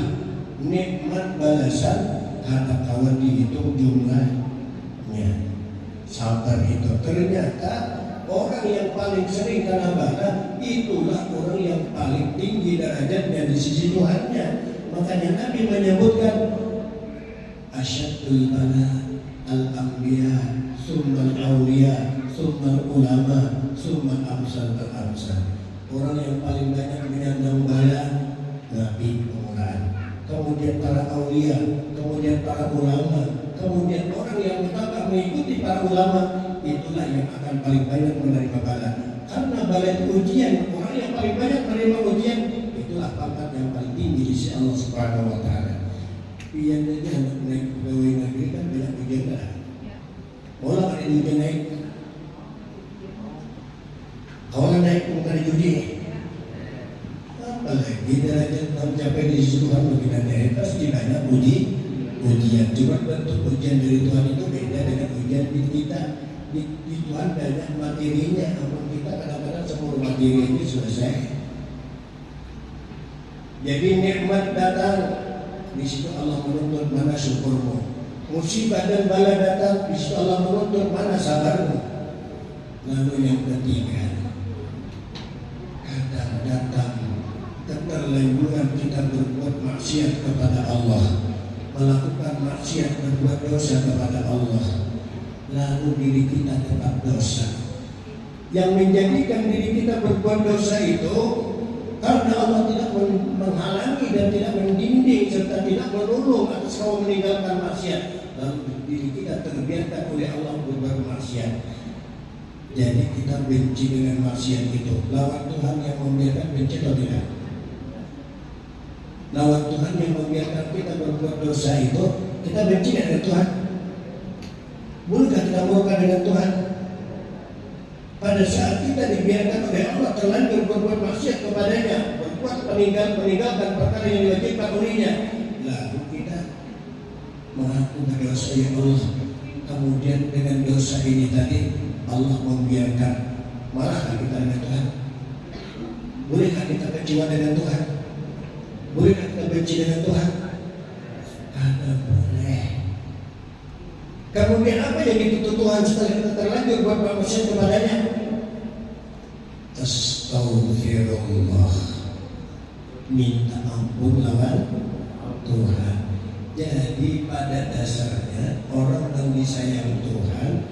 nikmat balasan kata kawan dihitung jumlahnya. Sabar itu ternyata orang yang paling sering kena bala, itulah orang yang paling tinggi derajatnya di sisi Tuhannya. Makanya Nabi menyebutkan asyadul bala al-anbiya summal awliya summal ulama summal amsal al-amsal. Orang yang paling banyak menyandang bala Nabi pengulaan, kemudian para awliya, kemudian para ulama, kemudian orang yang tetap mengikuti para ulama, itulah yang akan paling banyak menerima bala. Karena bala itu ujian, orang yang paling banyak menerima ujian, itulah pangkat yang paling tinggi di sisi Allah Subhanahu Wa Taala. Pian aja anak naik pegawai negeri kan banyak ujian dah. Bola ada ujian naik, kalau naik bukan judi. Apalagi derajat mencapai di sisi Tuhan bagi Anda pasti banyak ujian. Cuma bentuk ujian dari Tuhan itu beda dengan ujian di kita. Di Tuhan banyak materinya, namun kita kadang-kadang seluruh materi ini selesai. Jadi nikmat datang, di situ Allah menuntut mana syukurmu. musibah dan bala datang, di situ Allah menuntut, mana sabarmu? Lalu yang ketiga, kadang datang keterlanjuran kita berbuat maksiat kepada Allah, melakukan maksiat, berbuat dosa kepada Allah, lalu diri kita tetap dosa. Yang menjadikan diri kita berbuat dosa itu karena Allah tidak menghalangi dan tidak mendinding serta tidak menolong atas kaum meninggalkan maksiat, lalu diri kita terbiarkan oleh Allah berbuat maksiat. Jadi kita benci dengan maksiat itu. Lawan Tuhan yang membiarkan benci atau tidak? Lawan Tuhan yang membiarkan kita berbuat dosa itu, kita benci dengan Tuhan. Bolehkah kita murka dengan Tuhan? Pada saat kita dibiarkan oleh Allah terlanjur berbuat maksiat kepadanya, berbuat meninggalkan perkara yang diwajibkan olehnya, lalu kita mengaku berdosa ya Allah. Kemudian dengan dosa ini tadi Allah membiarkan, marahkah kita dengan Tuhan? Bolehkah kita kecewa dengan Tuhan? Bolehkah kita benci dengan Tuhan? Ada boleh. Kemudian apa yang dituntut Tuhan setelah kita terlanjur buat maksiat kepadanya? Astaghfirullah, minta ampun lawan Tuhan. Jadi pada dasarnya orang yang disayang Tuhan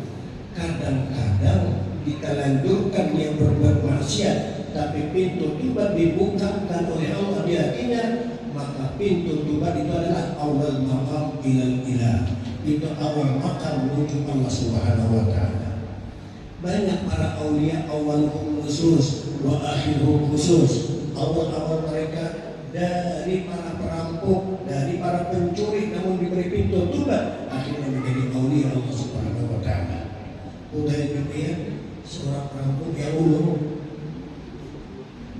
kadang-kadang kita lanjutkan yang berbuat maksiat, tapi pintu tobat dibukakan oleh Allah di hatinya, maka pintu tobat itu adalah awal maqam ilal ilah. Itu awal makam menuju Allah Subhanahu wa Ta'ala. Banyak para aulia awalhum khusus wa akhiruhum khusus. Awal-awal mereka dari para perampok, dari para pencuri, namun diberi pintu tobat, akhirnya menjadi aulia Allah Subhanahu wa Ta'ala. Uday bin Iyad, seorang perampok yang ulung.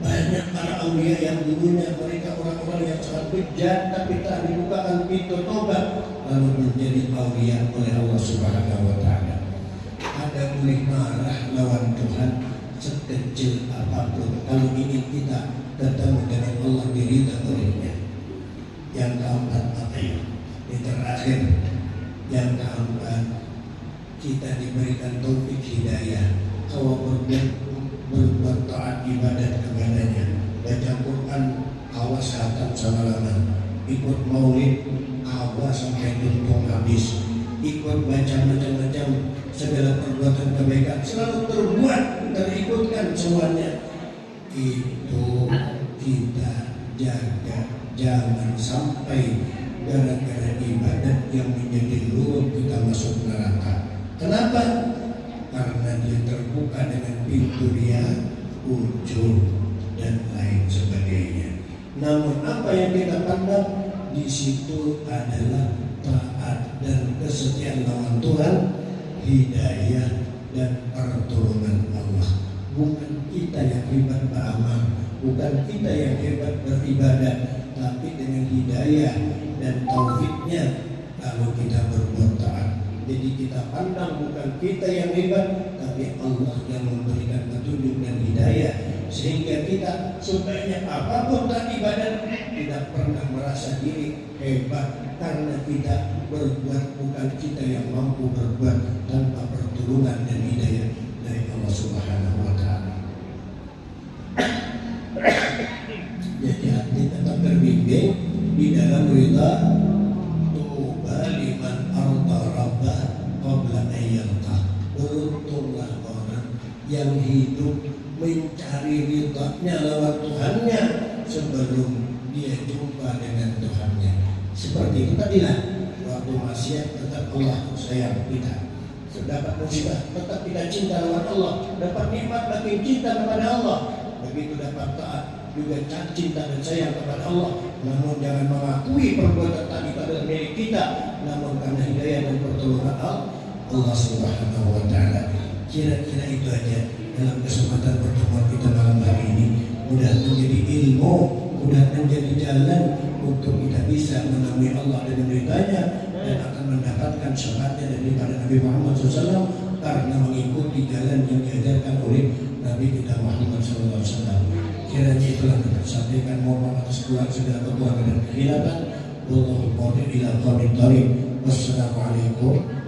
Banyak para aulia yang dulunya mereka orang-orang yang sangat bejat, tapi tak dibukakan pintu tobat, lalu menjadi aulia oleh Allah Subhanahu wa Ta'ala. Ada boleh marah lawan Tuhan sekecil apapun, kalau ingin kita ketemu dengan Allah diridha olehnya. Yang keempat apa ya? Yang terakhir, yang keempat, kita diberikan taufik hidayah. Kalau berbuat taat ibadat kepadanya, baca Quran awas hatam semalaman, ikut maulid awas sampai tuntung habis, ikut baca macam-macam segala perbuatan kebaikan, selalu terbuat, terikutkan semuanya. Itu kita jaga, jangan sampai gara-gara ibadat yang menjadi luar kita masuk neraka. Kenapa? Karena dia terbuka dengan pintu dia, ujung dan lain sebagainya. Namun apa yang kita pandang di situ adalah taat dan kesetiaan lawan Tuhan, hidayah dan pertolongan Allah. Bukan kita yang hebat beramal, bukan kita yang hebat beribadah, tapi dengan hidayah dan taufiknya kalau kita berbuat taat. Jadi kita pandang bukan kita yang hebat, tapi Allah yang memberikan petunjuk dan hidayah, sehingga kita sebanyak apapun tak ibadat tidak pernah merasa diri hebat, karena kita berbuat, bukan kita yang mampu berbuat tanpa pertolongan dan hidayah dari Allah Subhanahu wa Ta'ala. Jadi hati tetap terbimbing di dalam rida. Liman arda rabbah qabla ayyalqah. Beruntunglah orang yang hidup mencari ridha-Nya lawan Tuhannya sebelum dia jumpa dengan Tuhannya. Seperti itu tadilah, waktu maksiat tetap Allah sayang kita, dapat musibah tetap kita cinta lawan Allah, dapat nikmat makin cinta kepada Allah, begitu dapat taat juga cinta dan sayang kepada Allah. Namun jangan mengakui perbuatan tadi pada milik kita, namun karena hidayah dan pertolongan Allah Subhanahu wa Ta'ala. Kira-kira itu aja dalam kesempatan pertemuan kita malam hari ini. Mudah menjadi ilmu, mudah menjadi jalan untuk kita bisa menemui Allah dan meritanya, dan akan mendapatkan syafaatnya daripada Nabi Muhammad SAW karena mengikuti jalan yang diajarkan oleh Nabi kita Muhammad SAW. Kiranya itulah dapat sampaikan, mohon atas segala kekurangan dan kekhilafan. Wallahu muwaffiq ila aqwamit thoriq. Wassalamualaikum wabarakatuh.